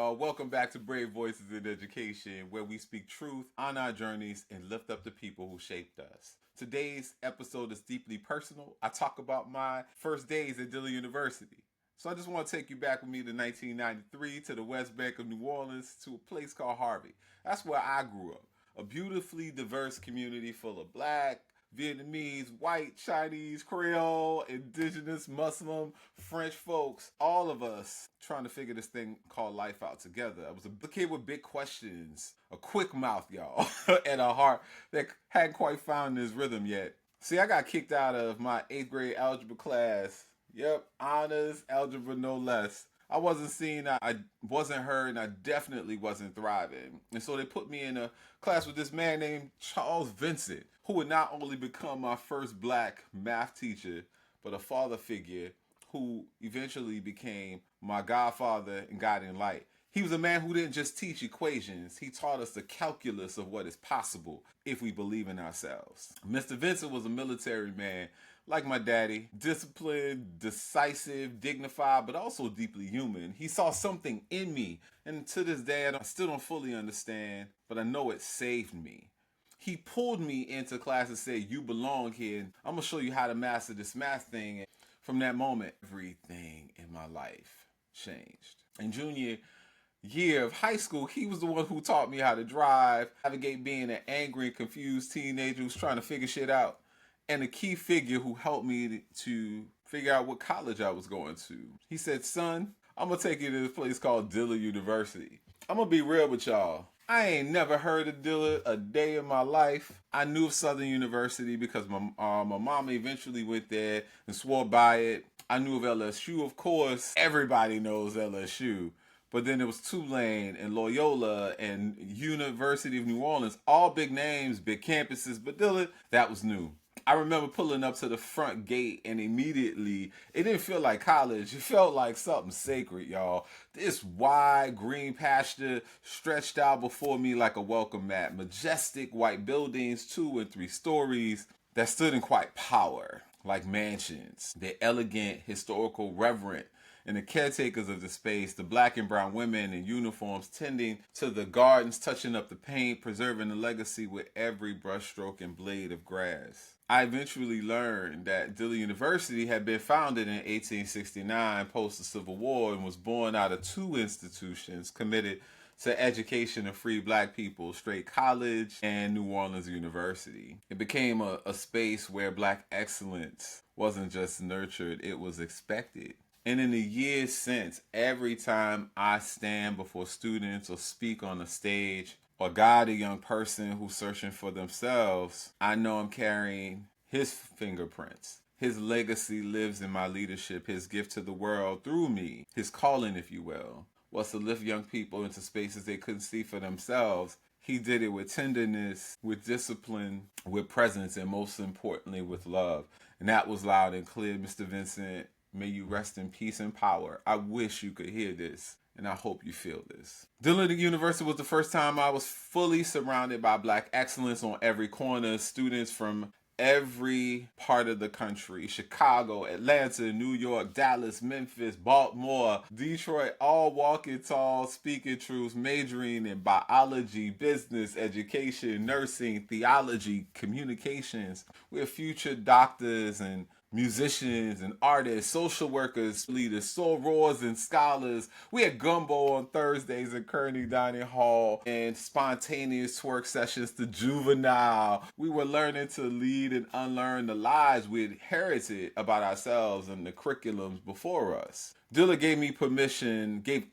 y'all. Welcome back to Brave Voices in Education, where we speak truth on our journeys and lift up the people who shaped us. Today's episode is deeply personal. I talk about my first days at Dillon University. So I just want to take you back with me to 1993, to the West Bank of New Orleans, to a place called Harvey. That's where I grew up. A beautifully diverse community full of black, Vietnamese, white, Chinese, Creole, indigenous, Muslim, French folks, all of us trying to figure this thing called life out together. I was a kid with big questions, a quick mouth, y'all, and a heart that hadn't quite found his rhythm yet. See, I got kicked out of my 8th grade algebra class. Yep, honors, algebra no less. I wasn't seen, I wasn't heard, and I definitely wasn't thriving. And so they put me in a class with this man named Charles Vincent, who would not only become my first black math teacher, but a father figure who eventually became my godfather and guiding light. He was a man who didn't just teach equations. He taught us the calculus of what is possible if we believe in ourselves. Mr. Vincent was a military man, like my daddy, disciplined, decisive, dignified, but also deeply human. He saw something in me, and to this day, I still don't fully understand, but I know it saved me. He pulled me into class and said, "You belong here, and I'm going to show you how to master this math thing." And from that moment, everything in my life changed. In junior year of high school, he was the one who taught me how to drive, navigate being an angry and confused teenager who's trying to figure shit out, and a key figure who helped me to figure out what college I was going to. He said, "Son, I'm going to take you to this place called Dillon University. I'm going to be real with y'all. I ain't never heard of Dillon a day in my life. I knew of Southern University because my mama eventually went there and swore by it. I knew of LSU, of course. Everybody knows LSU. But then there was Tulane and Loyola and University of New Orleans, all big names, big campuses. But Dillon, that was new. I remember pulling up to the front gate, and immediately it didn't feel like college. It felt like something sacred, y'all. This wide green pasture stretched out before me like a welcome mat. Majestic white buildings, 2 and 3 stories that stood in quiet power, like mansions. They're elegant, historical, reverent. And the caretakers of the space, the black and brown women in uniforms tending to the gardens, touching up the paint, preserving the legacy with every brushstroke and blade of grass. I eventually learned that Dillon University had been founded in 1869 post the Civil War and was born out of 2 institutions committed to education of free black people, Straight College and New Orleans University. It became a space where black excellence wasn't just nurtured, it was expected. And in the years since, every time I stand before students or speak on a stage or guide a young person who's searching for themselves, I know I'm carrying his fingerprints. His legacy lives in my leadership, his gift to the world through me, his calling, if you will, was to lift young people into spaces they couldn't see for themselves. He did it with tenderness, with discipline, with presence, and most importantly, with love. And that was loud and clear. Mr. Vincent, may you rest in peace and power. I wish you could hear this, and I hope you feel this. Dillon University was the first time I was fully surrounded by black excellence on every corner. Students from every part of the country, Chicago, Atlanta, New York, Dallas, Memphis, Baltimore, Detroit, all walking tall, speaking truths, majoring in biology, business, education, nursing, theology, communications. We're future doctors and musicians and artists, social workers, leaders, sorors and scholars. We had gumbo on Thursdays at Kearney Dining Hall and spontaneous twerk sessions to Juvenile. We were learning to lead and unlearn the lies we inherited about ourselves and the curriculums before us. Dillon gave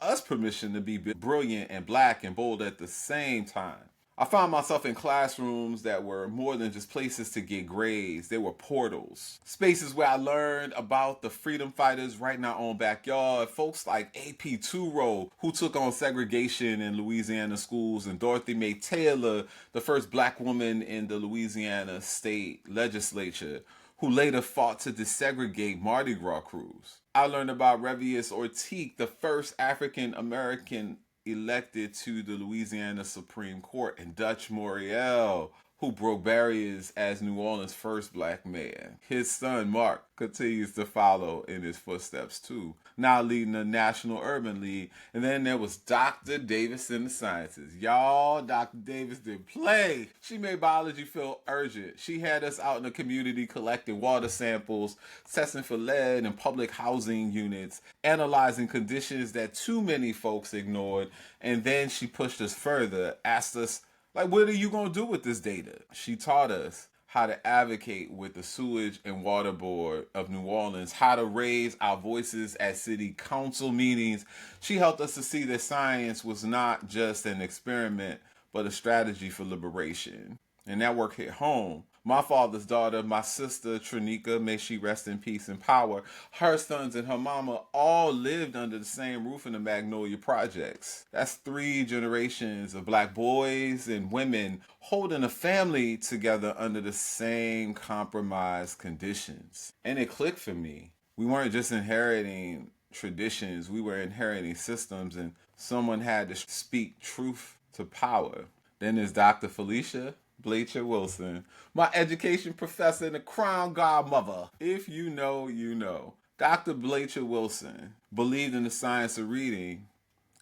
us permission to be brilliant and black and bold at the same time. I found myself in classrooms that were more than just places to get grades. They were portals. Spaces where I learned about the freedom fighters right in our own backyard. Folks like A.P. Turo, who took on segregation in Louisiana schools, and Dorothy Mae Taylor, the first black woman in the Louisiana state legislature, who later fought to desegregate Mardi Gras crews. I learned about Revius Ortiz, the first African American elected to the Louisiana Supreme Court, and Dutch Moriel, who broke barriers as New Orleans' first black mayor. His son, Mark, continues to follow in his footsteps too, now leading the National Urban League. And then there was Dr. Davis in the sciences. Y'all, Dr. Davis didn't play. She made biology feel urgent. She had us out in the community collecting water samples, testing for lead in public housing units, analyzing conditions that too many folks ignored. And then she pushed us further, asked us, like, what are you going to do with this data? She taught us how to advocate with the Sewage and Water Board of New Orleans, how to raise our voices at city council meetings. She helped us to see that science was not just an experiment, but a strategy for liberation. And that work hit home. My father's daughter, my sister Trinika, may she rest in peace and power, her sons and her mama all lived under the same roof in the Magnolia Projects. That's 3 generations of black boys and women holding a family together under the same compromised conditions. And it clicked for me. We weren't just inheriting traditions, we were inheriting systems, and someone had to speak truth to power. Then there's Dr. Felicia Bleacher Wilson, my education professor and the crown godmother. If you know, you know. Dr. Bleacher Wilson believed in the science of reading,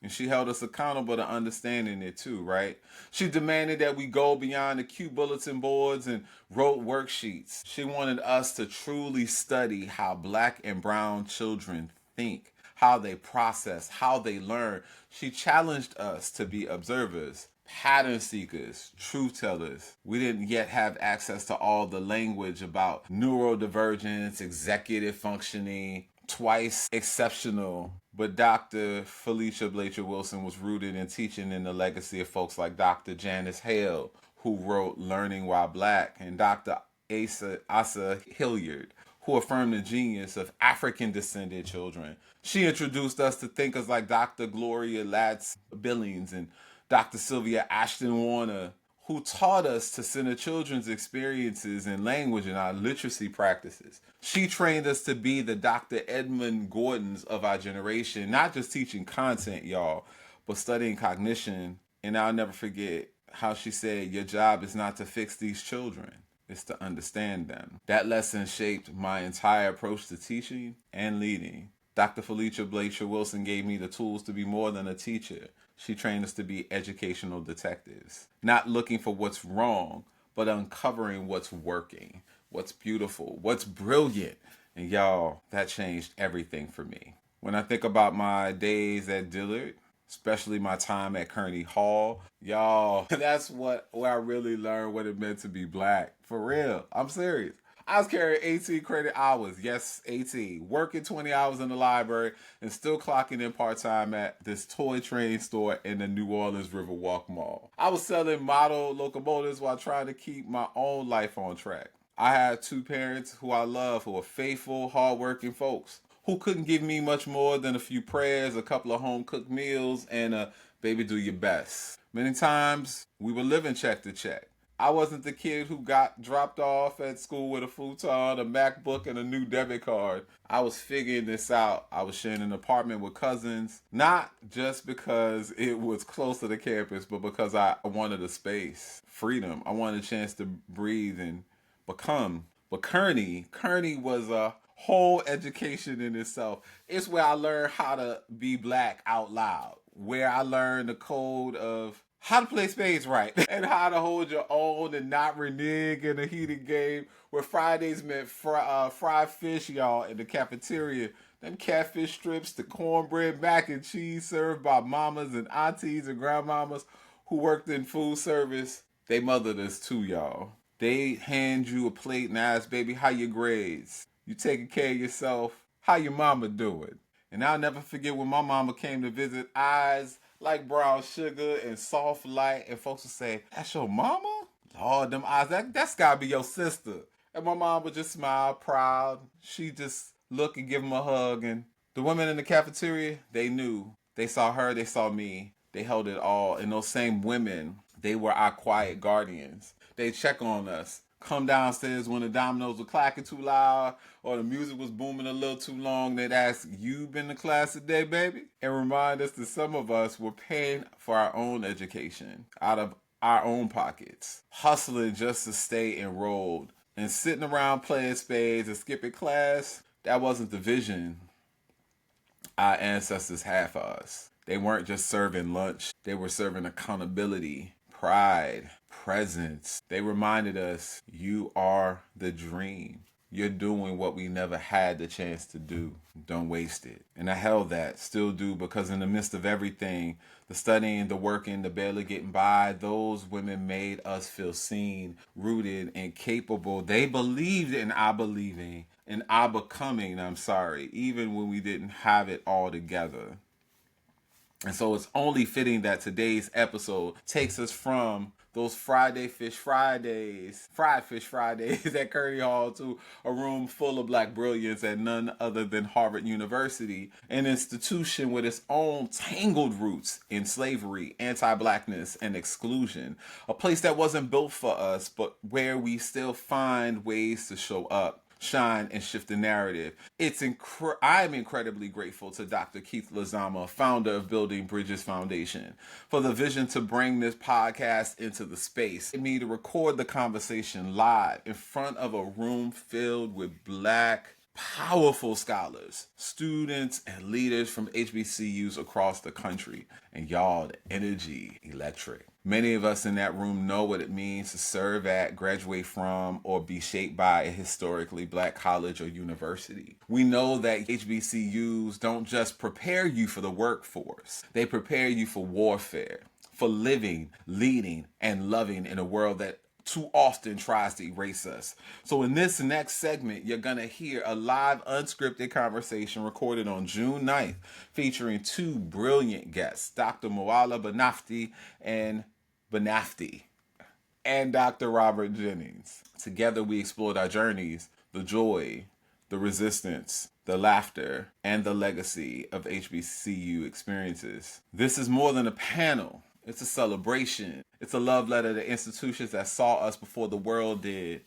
and she held us accountable to understanding it too, right? She demanded that we go beyond the cute bulletin boards and wrote worksheets. She wanted us to truly study how black and brown children think, how they process, how they learn. She challenged us to be observers, pattern seekers, truth tellers. We didn't yet have access to all the language about neurodivergence, executive functioning, twice exceptional. But Dr. Felicia Bleacher Wilson was rooted in teaching in the legacy of folks like Dr. Janice Hale, who wrote Learning While Black, and Dr. Asa Hilliard, who affirmed the genius of African-descended children. She introduced us to thinkers like Dr. Gloria Latz Billings and Dr. Sylvia Ashton Warner, who taught us to center children's experiences and language in our literacy practices. She trained us to be the Dr. Edmund Gordons of our generation, not just teaching content, y'all, but studying cognition. And I'll never forget how she said, your job is not to fix these children, it's to understand them. That lesson shaped my entire approach to teaching and leading. Dr. Felicia Bleacher Wilson gave me the tools to be more than a teacher. She trained us to be educational detectives, not looking for what's wrong, but uncovering what's working, what's beautiful, what's brilliant. And y'all, that changed everything for me. When I think about my days at Dillard, especially my time at Kearney Hall, y'all, that's where I really learned what it meant to be black. For real, I'm serious. I was carrying 18 credit hours. Yes, 18. Working 20 hours in the library and still clocking in part-time at this toy train store in the New Orleans Riverwalk Mall. I was selling model locomotives while trying to keep my own life on track. I had 2 parents who I love, who are faithful, hardworking folks, who couldn't give me much more than a few prayers, a couple of home-cooked meals, and a baby do your best. Many times, we were living check to check. I wasn't the kid who got dropped off at school with a futon, a MacBook, and a new debit card. I was figuring this out. I was sharing an apartment with cousins, not just because it was close to the campus, but because I wanted a space, freedom. I wanted a chance to breathe and become. But Kearney was a whole education in itself. It's where I learned how to be black out loud, where I learned the code of how to play spades right, and how to hold your own and not renege in a heated game, where Fridays meant fried fish, y'all, in the cafeteria. Them catfish strips, the cornbread, mac and cheese served by mamas and aunties and grandmamas who worked in food service. They mothered us too, y'all. They hand you a plate and ask, baby, how your grades? You taking care of yourself? How your mama doing? And I'll never forget when my mama came to visit, eyes like brown sugar and soft light, and folks would say, that's your mama? Lord, them eyes, that's gotta be your sister. And my mom would just smile, proud. She just look and give him a hug. And the women in the cafeteria, they knew. They saw her, they saw me. They held it all. And those same women, they were our quiet guardians. They check on us. Come downstairs when the dominoes were clacking too loud or the music was booming a little too long. They'd ask, you been to class today, baby? And remind us that some of us were paying for our own education out of our own pockets, hustling just to stay enrolled, and sitting around playing spades and skipping class. That wasn't the vision our ancestors had for us. They weren't just serving lunch, they were serving accountability, pride, presence. They reminded us, you are the dream. You're doing what we never had the chance to do. Don't waste it. And I held that, still do, because in the midst of everything, the studying, the working, the barely getting by, those women made us feel seen, rooted, and capable. They believed in our believing, in our becoming, even when we didn't have it all together. And so it's only fitting that today's episode takes us from those fried fish Fridays at Curry Hall to a room full of black brilliance at none other than Harvard University, an institution with its own tangled roots in slavery, anti-blackness, and exclusion. A place that wasn't built for us, but where we still find ways to show up, shine, and shift the narrative. I'm incredibly grateful to Dr. Keith Lezama, founder of Building Bridges Foundation, for the vision to bring this podcast into the space. Me to record the conversation live in front of a room filled with black, powerful scholars, students, and leaders from HBCUs across the country. And y'all, the energy, electric. Many of us in that room know what it means to serve at, graduate from, or be shaped by a historically black college or university. We know that HBCUs don't just prepare you for the workforce. They prepare you for warfare, for living, leading, and loving in a world that too often tries to erase us. So in this next segment, you're going to hear a live unscripted conversation recorded on June 9th featuring two brilliant guests, Dr. Moala Bannavti and Dr. Robert Jennings. Together we explored our journeys, the joy, the resistance, the laughter, and the legacy of HBCU experiences. This is more than a panel. It's a celebration. It's a love letter to institutions that saw us before the world did.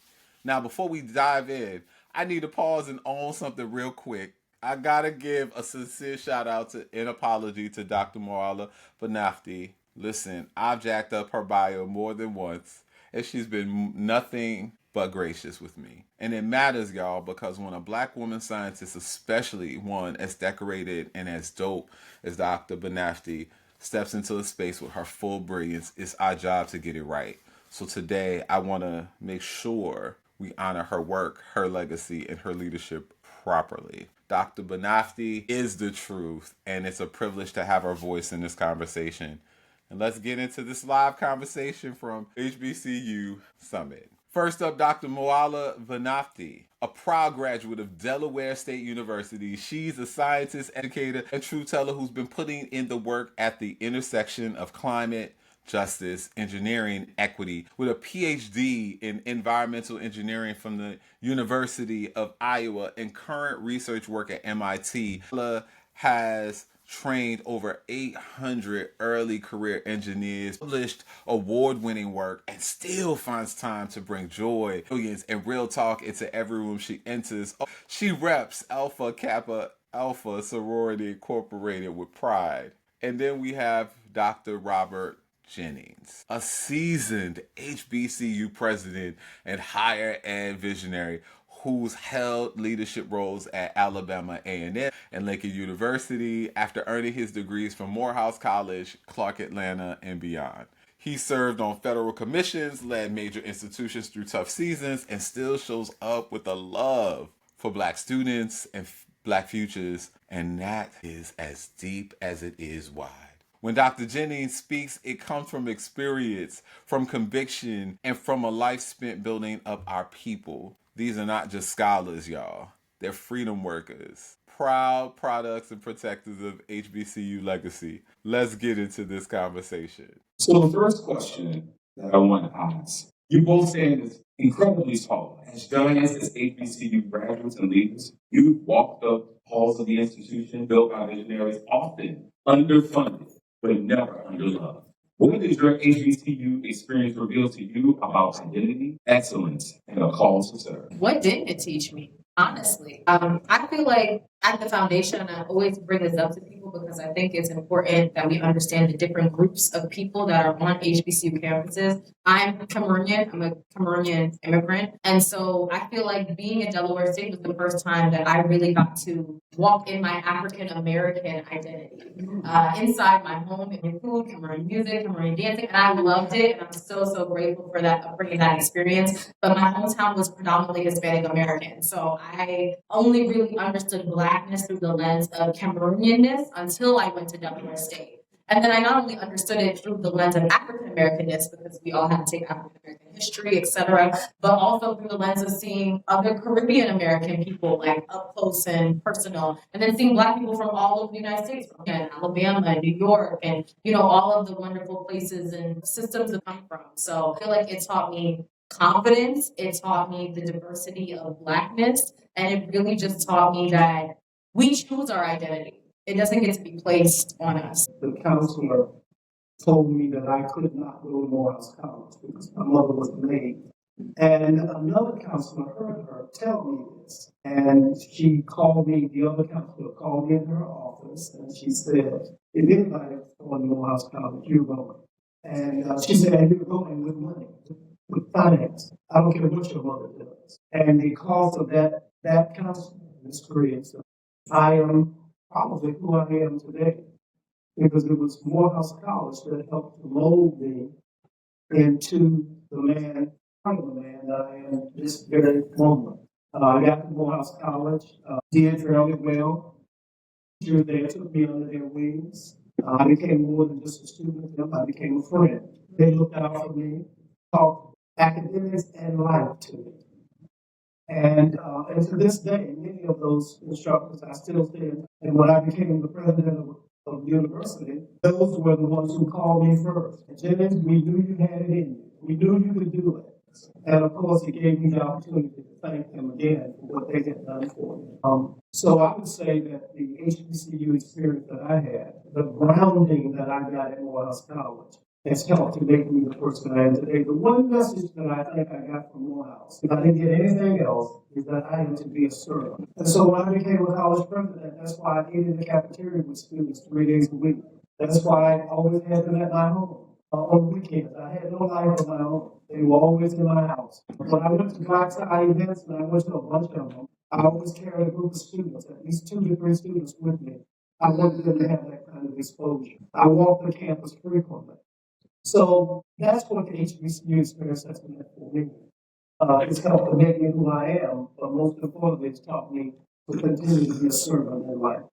Now, before we dive in, I need to pause and own something real quick. I gotta give a sincere shout out to an apology to Dr. Moala Bannavti. Listen, I've jacked up her bio more than once, and she's been nothing but gracious with me. And it matters, y'all, because when a black woman scientist, especially one as decorated and as dope as Dr. Bannavti, steps into a space with her full brilliance, it's our job to get it right. So today, I want to make sure we honor her work, her legacy, and her leadership properly. Dr. Bannavti is the truth, and it's a privilege to have her voice in this conversation. And let's get into this live conversation from HBCU Summit. First up, Dr. Moala Bannavti, a proud graduate of Delaware State University. She's a scientist, educator, and truth teller who's been putting in the work at the intersection of climate, justice, engineering, equity, with a PhD in environmental engineering from the University of Iowa and current research work at MIT. Moala has trained over 800 early career engineers, published award-winning work, and still finds time to bring joy, brilliance, and real talk into every room she enters. She reps Alpha Kappa Alpha Sorority Incorporated with pride. And then we have Dr. Robert Jennings, a seasoned HBCU president and higher ed visionary who's held leadership roles at Alabama A&M and Lincoln University after earning his degrees from Morehouse College, Clark Atlanta, and beyond. He served on federal commissions, led major institutions through tough seasons, and still shows up with a love for black students and black futures, and that is as deep as it is wide. When Dr. Jennings speaks, it comes from experience, from conviction, and from a life spent building up our people. These are not just scholars, y'all. They're freedom workers, proud products and protectors of HBCU legacy. Let's get into this conversation. So the first question that I want to ask, you both stand as incredibly tall. As giants as HBCU graduates and leaders, you walked the halls of the institution built by visionaries, often underfunded, but never underloved. What did your HBCU experience reveal to you about identity, excellence, and a call to serve? What didn't it teach me? Honestly, I feel like at the foundation, and I always bring this up to people because I think it's important that we understand the different groups of people that are on HBCU campuses. I'm Cameroonian, I'm a Cameroonian immigrant. And so I feel like being in Delaware State was the first time that I really got to walk in my African American identity. Inside my home, Cameroon food, Cameroon music, Cameroon dancing, and I loved it. And I'm so grateful for that upbringing, that experience. But my hometown was predominantly Hispanic American. So I only really understood Blackness through the lens of Cameroonianness until I went to Delaware State. And then I not only understood it through the lens of African Americanness, because we all had to take African American history, etc., but also through the lens of seeing other Caribbean American people like up close and personal, and then seeing Black people from all over the United States, from Alabama and New York, and all of the wonderful places and systems that come from. So I feel like it taught me confidence, it taught me the diversity of Blackness, and it really just taught me that we choose our identity. It doesn't get to be placed on us. The counselor told me that I could not go to Morehouse College because my mother was a maid. And another counselor heard her tell me this. And she called me, the other counselor called me in her office, and she said, if anybody is going to Morehouse College, you're going. And she said, you're going with money, with finance. I don't care what your mother does. And because of that counselor experience, I am probably who I am today, because it was Morehouse College that helped mold me into the man, kind of the man that I am this very moment. I got to Morehouse College, did fairly well. Teachers there took me under their wings. I became more than just a student with them, I became a friend. They looked out for me, taught academics and life to me. And to this day, many of those instructors I still stay in. And when I became the president of the university, those were the ones who called me first. And Jennings, we knew you had it in you. We knew you could do it. And of course, it gave me the opportunity to thank them again for what they had done for me. So I would say that the HBCU experience that I had, the grounding that I got at Morehouse College, has helped to make me the person I am today. The one message that I think I got from Morehouse, if I didn't get anything else, is that I am to be a servant. And so when I became a college president, that's why I ate in the cafeteria with students 3 days a week. That's why I always had them at my home. On weekends, I had no life of my own. They were always in my house. When I went to Black Tie events, and I went to a bunch of them, I always carried a group of students, at least 2 to 3 students with me. I wanted them to have that kind of exposure. I walked the campus frequently. So that's what the HBCU experience has been for me. It's helped to make me who I am, but most importantly, it's taught me to continue to be a servant in life.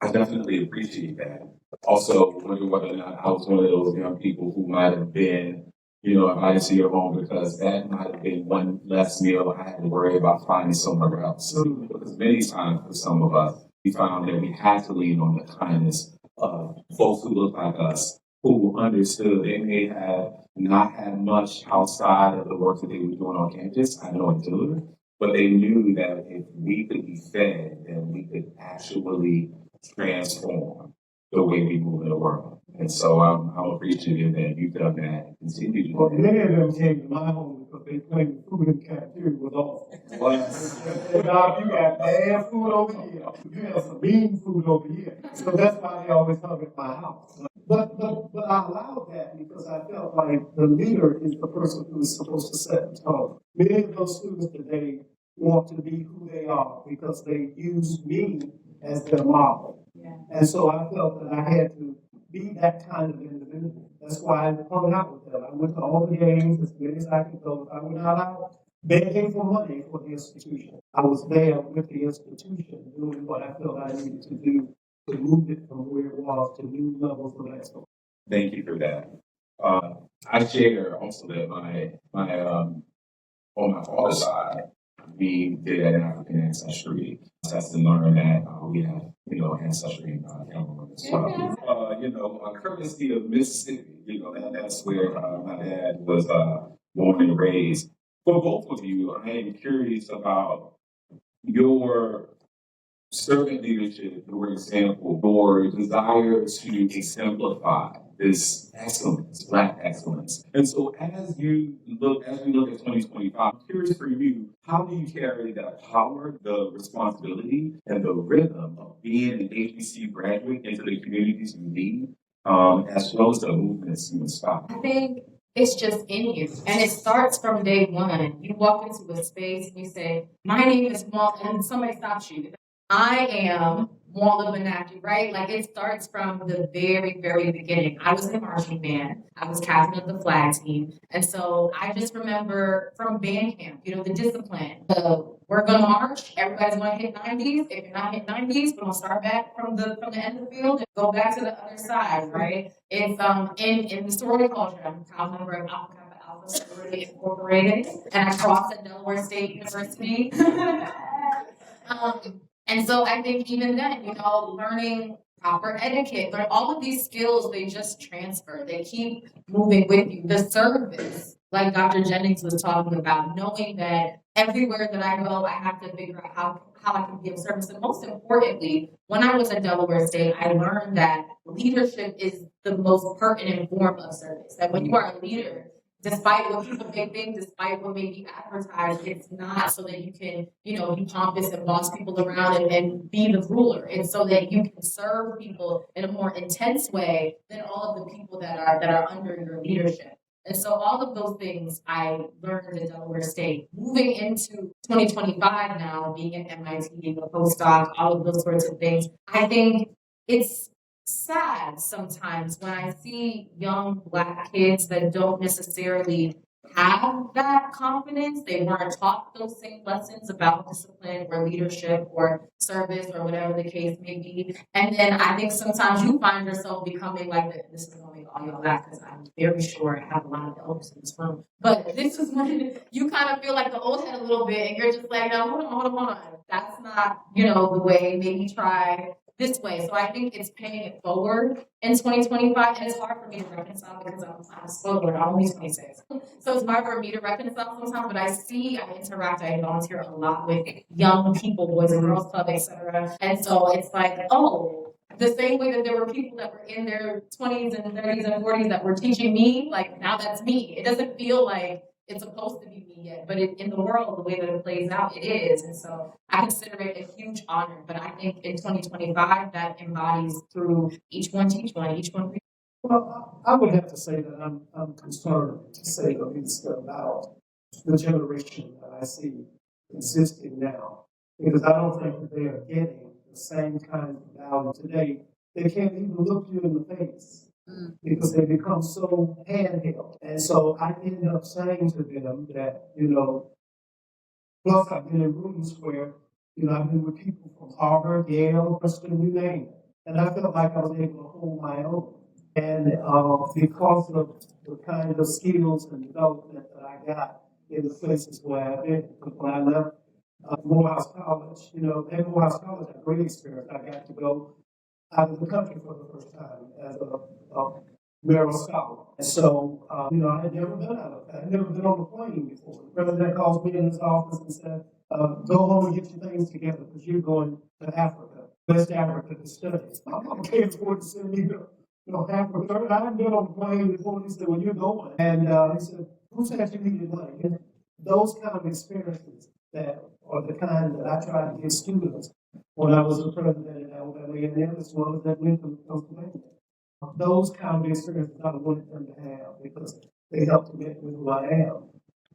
I definitely appreciate that. Also, wonder whether or not I was one of those young people who might have been, invited to your home, because that might have been one less meal I had to worry about finding somewhere else. Because many times for some of us, we found that we had to lean on the kindness of folks who look like us, who understood they may have not had much outside of the work that they were doing on campus. I know it did, but they knew that if we could be fed, then we could actually transform the way we move in the world. And so I'm appreciative that you've done that and continue to do that. Many of them came to my home because they claimed the food in the cafeteria was awful. Now you got bad food over here. You have some mean food over here. So that's why they always come at my house. But I allowed that because I felt like the leader is the person who is supposed to set the tone. Many of those students today want to be who they are because they use me as their model. Yeah. And so I felt that I had to be that kind of individual. That's why I hung out with them. I went to all the games as many as I could go. I went out begging for money for the institution. I was there with the institution doing what I felt I needed to do to move it from where it was to new levels of excellence. Thank you for that. I share also that my on my father's side, we did an African ancestry test and learned that we have, ancestry in Cameroon as well. A courtesy of Mississippi, that's where my dad was born and raised. For both of you, I am curious about your servant leadership, your example, your desire to exemplify this excellence, Black excellence. And so as we look at 2025, I'm curious for you, how do you carry that power, the responsibility, and the rhythm of being an HBCU graduate into the communities you lead, as well as the movements you inspire? I think it's just in you. And it starts from day one. You walk into a space and you say, my name is Moala, and somebody stops you. I am Moala Bannavti, right? Like it starts from the very, very beginning. I was in the marching band. I was captain of the flag team. And so I just remember from band camp, the discipline. We're gonna march, everybody's gonna hit 90s. If you're not hitting 90s, we're gonna start back from the end of the field and go back to the other side, right? It's in the sorority culture. I'm a proud member of Alpha Kappa Alpha Sorority Incorporated, and I crossed at Delaware State University. And so I think even then, learning proper etiquette, learn all of these skills, they just transfer. They keep moving with you. The service, like Dr. Jennings was talking about, knowing that everywhere that I go, I have to figure out how I can give service. And most importantly, when I was at Delaware State, I learned that leadership is the most pertinent form of service. That when you are a leader, despite what people may think, despite what may be advertised, it's not so that you can, be pompous and boss people around and be the ruler. It's so that you can serve people in a more intense way than all of the people that are under your leadership. And so all of those things I learned at Delaware State. Moving into 2025 now, being at MIT, being a postdoc, all of those sorts of things, I think it's sad sometimes when I see young Black kids that don't necessarily have that confidence. They weren't taught those same lessons about discipline or leadership or service or whatever the case may be. And then I think sometimes you find yourself becoming like this is going to make all y'all laugh because I'm very sure I have a lot of elders in this room. But this is when you kind of feel like the old head a little bit and you're just like, no, hold on. That's not, the way. Maybe try this way. So I think it's paying it forward in 2025. And it's hard for me to reconcile because I'm a spoiler. I'm only 26. So it's hard for me to reconcile sometimes, but I interact, I volunteer a lot with young people, Boys and Girls Club, etc. And so it's like, the same way that there were people that were in their 20s and 30s and 40s that were teaching me, like now that's me. It doesn't feel like it's supposed to be me yet, but in the world, the way that it plays out, it is. And so I consider it a huge honor. But I think in 2025, that embodies through each one teach one, each one. Well, I would have to say that I'm concerned, to say the least, about the generation that I see existing now, because I don't think that they are getting the same kind of value today. They can't even look you in the face because they become so handheld. And so I end up saying to them that, plus I've been in rooms where, I've been with people from Harvard, Yale, Princeton, you name it. And I felt like I was able to hold my own. And because of the kind of skills and development that I got in the places where I've been, when I left Morehouse College, at Morehouse College, I had a great experience. I got to go out of the country for the first time as a Merrill Scholar. And so, I had never been I had never been on a plane before. The president calls me in his office and said, go home and get your things together because you're going to Africa, West Africa to study. I can't afford to send me to Africa. I hadn't been on a plane before. He said, well, you're going. And he said, who said you needed money? And those kind of experiences that are the kind that I try to give students when I was the president at Alabama A&M, as well as at Lincoln, Pennsylvania. Those kind of experiences I wanted them to have because they helped to make me who I am.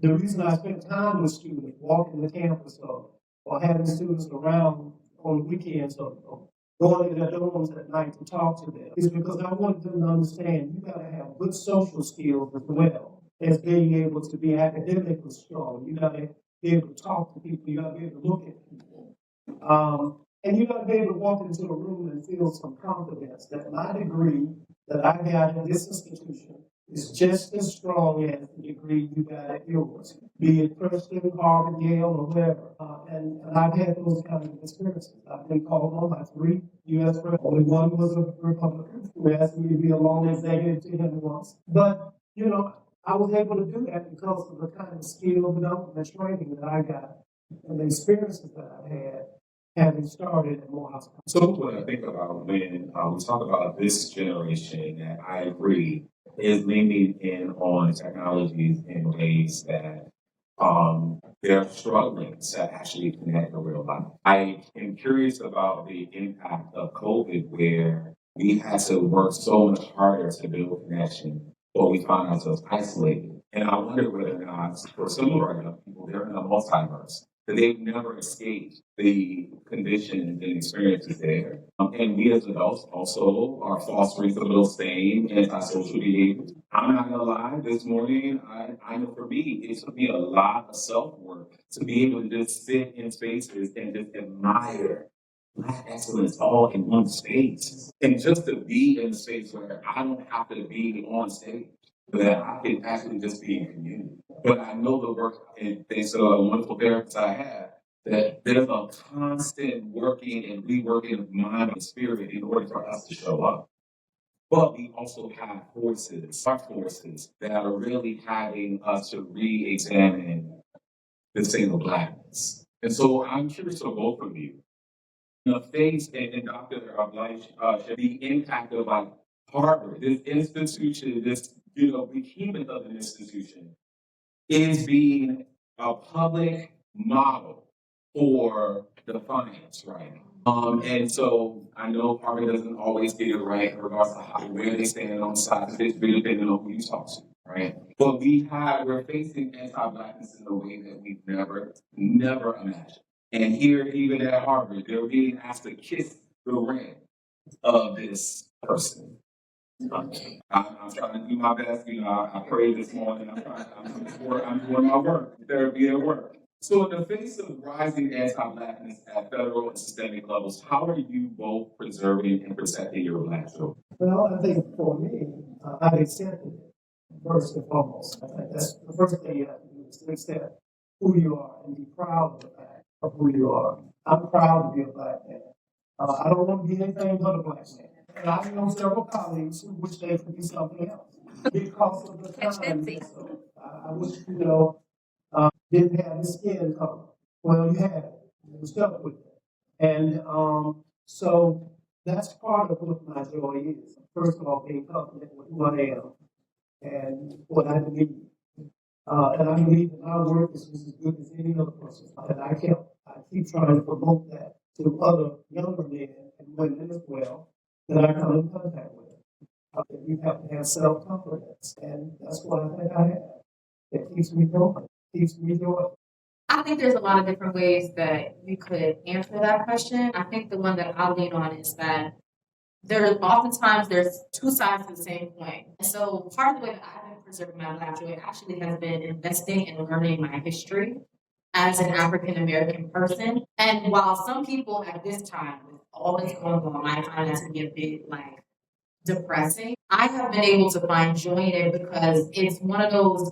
The reason I spend time with students, walking the campus or having students around on weekends or going to their dorms at night to talk to them is because I want them to understand you got to have good social skills as well as being able to be academically strong. You got to be able to talk to people. You got to be able to look at people. And you got to be able to walk into a room and feel some confidence that my degree that I got in this institution is just as strong as the degree you got at yours, be it Princeton, Harvard, Yale, or whatever. And I've had those kind of experiences. I've been called on by 3 U.S. presidents. Only one was a Republican who asked me to be a loan executive to him once. But, I was able to do that because of the kind of skill development training that I got and the experiences that I had having started at Morehouse. So what I think about when we talk about this generation, that I agree is leaning in on technologies in ways that they're struggling to actually connect in real life. I am curious about the impact of COVID, where we had to work so much harder to build connection, but we found ourselves isolated. And I wonder whether or not, for some of our young people, they're in a multiverse, that they've never escaped the conditions and experiences there. And we as adults also are fostering some of those same antisocial behaviors. I'm not gonna lie, this morning, I know for me, it took me a lot of self-work to be able to just sit in spaces and just admire Black excellence all in one space. And just to be in a space where I don't have to be on stage, but that I can actually just be in community. But I know the work and thanks to the wonderful parents I have, that there's a constant working and reworking of mind and spirit in order for us to show up. But we also have our forces that are really having us to re-examine the single Blackness. And so I'm curious to both of you, the face and Dr. The impact of like Harvard, this institution, this behemoth of an institution, is being a public model for defiance right now. And so I know Harvard doesn't always get it right, regardless of where they stand on the side of this, really depending on who you talk to, right? But we're facing anti-Blackness in a way that we've never imagined. And here, even at Harvard, they're being asked to kiss the ring of this person. I'm trying to do my best. I prayed this morning. I'm doing my work, therapy at work. So in the face of rising anti-Blackness at federal and systemic levels, how are you both preserving and protecting your Black children? Well, I think for me, I've accepted it, first and foremost. I think that's the first thing you have to do is to accept who you are and be proud of the fact of who you are. I'm proud to be a Black man. I don't want to be anything but a Black man. And I know several colleagues who wish they could be something else because of the time. So I wish, didn't have the skin color. Well, you had it. You were stuck with it. And so that's part of what my joy is. First of all, being confident with who I am and what I believe. And I believe that my work is just as good as any other person. And I keep trying to promote that to other younger men and women as well that I come in contact with. You have to have self-confidence, and that's what I think I have. It keeps me going, keeps me joyful. I think there's a lot of different ways that you could answer that question. I think the one that I'll lean on is that oftentimes there's two sides to the same coin. And so part of the way that I've been preserving my Black joy actually has been investing in learning my history as an African American person. And while some people at this time, with all that's going on, might find that to be a bit depressing, I have been able to find joy in it because it's one of those,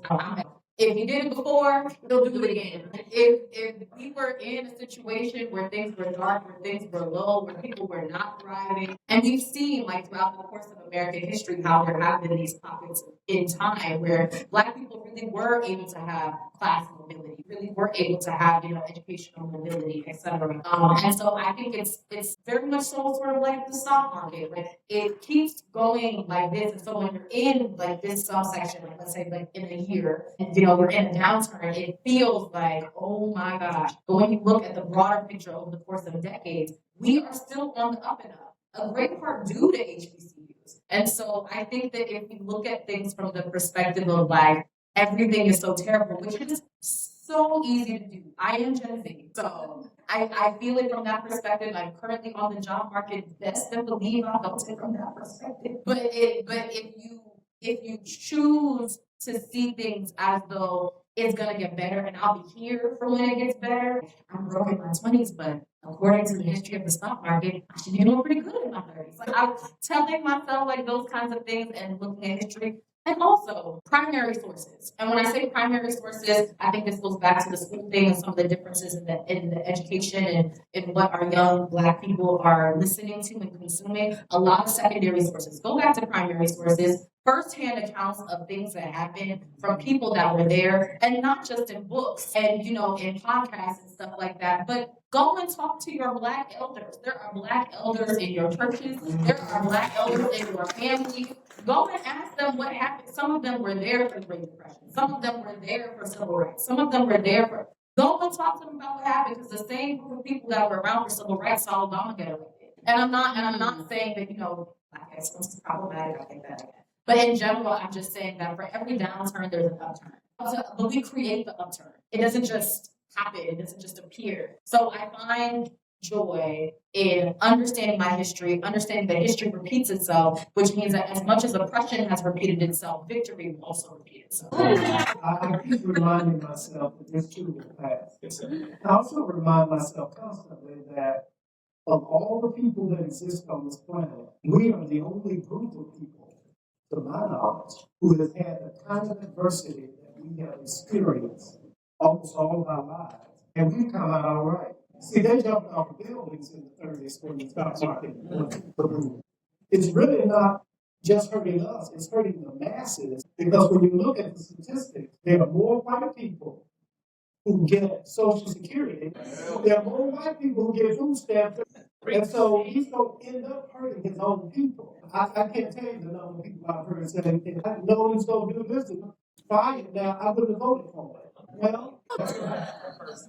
if you did it before, you'll do it again. If we were in a situation where things were dark, where things were low, where people were not thriving, and we've seen throughout the course of American history how there have been these pockets in time where Black people really were able to have class mobility, really were able to have educational mobility, etc. And so I think it's very much so sort of like the stock market. It keeps going like this, and so when you're in this subsection, let's say in a year, and we're in a downturn, it feels like, oh my gosh. But when you look at the broader picture over the course of decades, we are still on the up and up. A great part due to HBCUs. And so I think that if you look at things from the perspective of everything is so terrible, which is so easy to do. I am Gen Z, so I feel it from that perspective. I'm currently on the job market. Best than believe I felt it from that perspective. But if you choose to see things as though it's gonna get better and I'll be here for when it gets better. I'm broke in my 20s, but according to the history of the stock market, I should be doing pretty good in my 30s. I'm telling myself those kinds of things and looking at history. And also primary sources. And when I say primary sources, I think this goes back to the school thing and some of the differences in the education and in what our young Black people are listening to and consuming. A lot of secondary sources. Go back to primary sources. First-hand accounts of things that happened from people that were there, and not just in books and in podcasts and stuff like that, but Go and talk to your Black elders. There are Black elders in your churches. There are Black elders in your families. Go and ask them what happened. Some of them were there for the Great Depression. Some of them were there for civil rights. Some of them were there for. Go and talk to them about what happened, because the same group of people that were around for civil rights saw Obama get elected. And I'm not saying that Black excellence is problematic. I think that. But in general, I'm just saying that for every downturn, there's an upturn. But we create the upturn. It doesn't just happen. It doesn't just appear. So I find joy in understanding my history, understanding that history repeats itself, which means that as much as oppression has repeated itself, victory will also repeat itself. I keep reminding myself that this too will pass. I also remind myself constantly that of all the people that exist on this planet, we are the only group of people, to my knowledge, who has had the kind of adversity that we have experienced almost all of our lives. And we've come out all right. See, they jumped off buildings in the 30s when the stock market boom. It's really not just hurting us, it's hurting the masses. Because when you look at the statistics, there are more white people who get Social Security. There are more white people who get food stamps. And so he's going to end up hurting his own people. I can't tell you the number of people I've heard say, if I know he's going to do this, fine, now I wouldn't have voted for it. Well,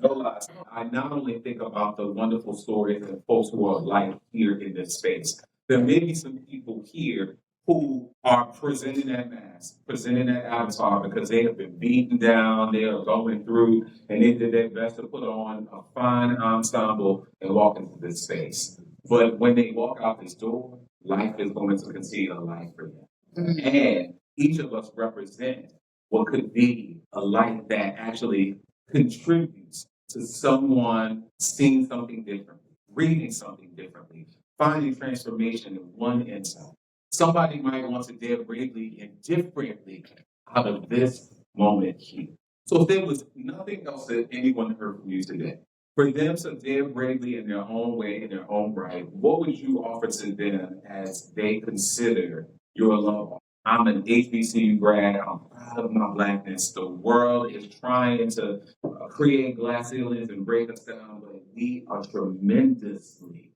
no lies. I not only think about the wonderful stories and folks who are like here in this space, there may be some people here who are presenting that mask, presenting that avatar because they have been beaten down, they are going through, and they did their best to put on a fine ensemble and walk into this space. But when they walk out this door, life is going to concede a life for them. Mm-hmm. And each of us represent what could be a life that actually contributes to someone seeing something differently, reading something differently, finding transformation in one insight. Somebody might want to dare bravely and differently out of this moment here. So if there was nothing else that anyone heard from you today, for them to dare bravely in their own way, in their own right, what would you offer to them as they consider your love? I'm an HBCU grad. I'm proud of my Blackness. The world is trying to create glass ceilings and break us down, but we are tremendously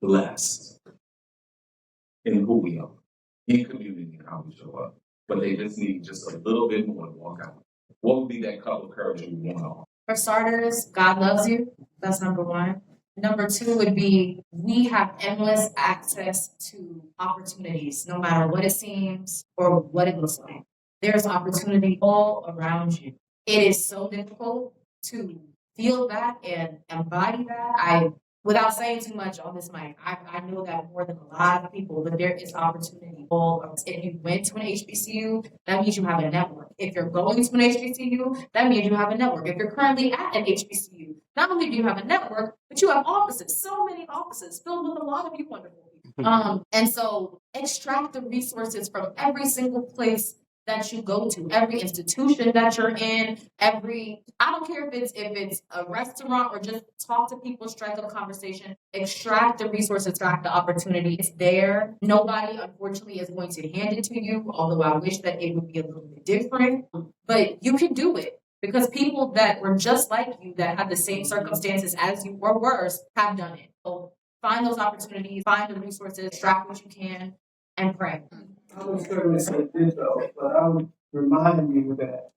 blessed in who we are, in community and how we show up. But they just need just a little bit more to walk out. What would be that cup of courage you want to offer? For starters, God loves you. That's number one. Number two would be we have endless access to opportunities, no matter what it seems or what it looks like. There's opportunity all around you. It is so difficult to feel that and embody that. Without saying too much on this mic, I know that more than a lot of people, but there is opportunity all around. If you went to an HBCU, that means you have a network. If you're going to an HBCU, that means you have a network. If you're currently at an HBCU, not only do you have a network, but you have offices, so many offices filled with a lot of you wonderful people. And so extract the resources from every single place that you go to, every institution that you're in, I don't care if it's a restaurant or just talk to people, strike up conversation, extract the resources, extract the opportunity. It's there. Nobody, unfortunately, is going to hand it to you, although I wish that it would be a little bit different, but you can do it because people that were just like you, that had the same circumstances as you or worse, have done it. So find those opportunities, find the resources, extract what you can, and pray. I would certainly say ditto, but I would remind you that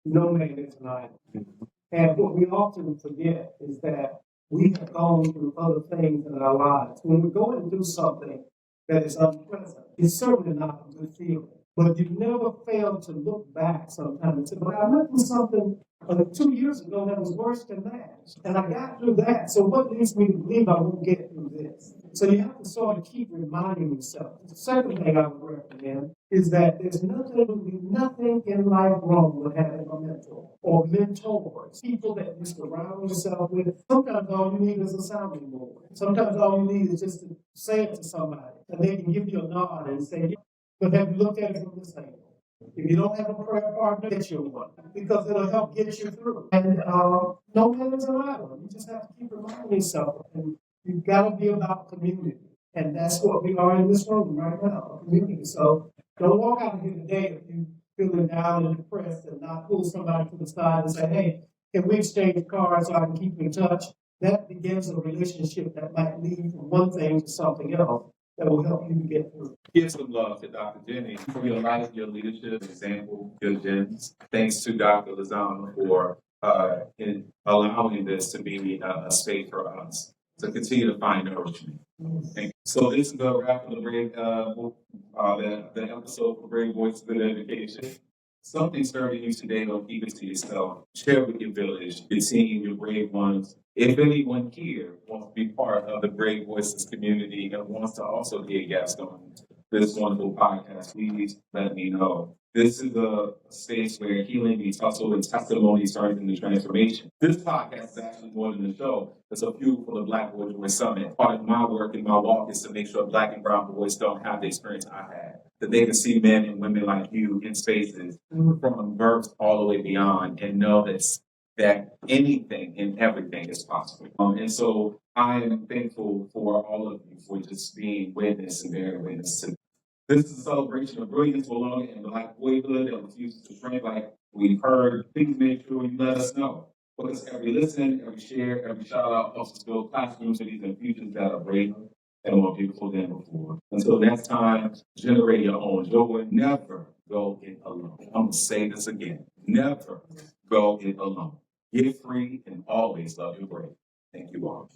no man is an island. And what we often forget is that we have gone through other things in our lives. When we go and do something that is unpleasant, it's certainly not a good feeling. But you never fail to look back sometimes and say, but I went through something 2 years ago that was worse than that. And I got through that. So what leads me to believe I won't get through this? So you have to sort of keep reminding yourself. The second thing I would recommend is that there's absolutely nothing in life wrong with having a mentor or mentors, people that you surround yourself with. Sometimes all you need is a sounding board. Sometimes all you need is just to say it to somebody, and they can give you a nod and say, but have you looked at it from this angle? If you don't have a prayer partner, get you one, because it'll help get you through. And no man is an island. You just have to keep reminding yourself. And you've got to be about community. And that's what we are in this room right now, a community. So don't walk out here today if you're feeling down and depressed and not pull somebody to the side and say, hey, can we exchange cards so I can keep in touch? that begins a relationship that might lead from one thing to something else that will help you to get through. Give some love to Dr. Jennings for your life, your leadership, example, your Jennings. Thanks to Dr. Lezama for in allowing this to be a space for us to continue to find nourishment. Thank you. So this is the wrap of the episode for Brave Voices in Education. Something stirring you today, don't keep it to yourself. Share with your village, your team, your brave ones. If anyone here wants to be part of the Brave Voices community and wants to also be a guest on this wonderful podcast, please let me know. This is a space where healing meets hustle and testimony turns into transformation. This podcast is actually more than a show. It's a fuel for the Black Boys Summit. Part of my work and my walk is to make sure Black and brown boys don't have the experience I had. That they can see men and women like you in spaces from birth all the way beyond and know that anything and everything is possible. And so I am thankful for all of you for just being witness and bearing witness to this is a celebration of brilliance, belonging, and Black boyhood that refuses to shrink like we've heard. Please make sure you let us know. Because every listen, every share, every shout out helps us build classroom cities and futures that are braver and more beautiful than before. Until next time, generate your own joy. Never go it alone. I'm going to say this again. Never go it alone. Get free and always love your brave. Thank you all.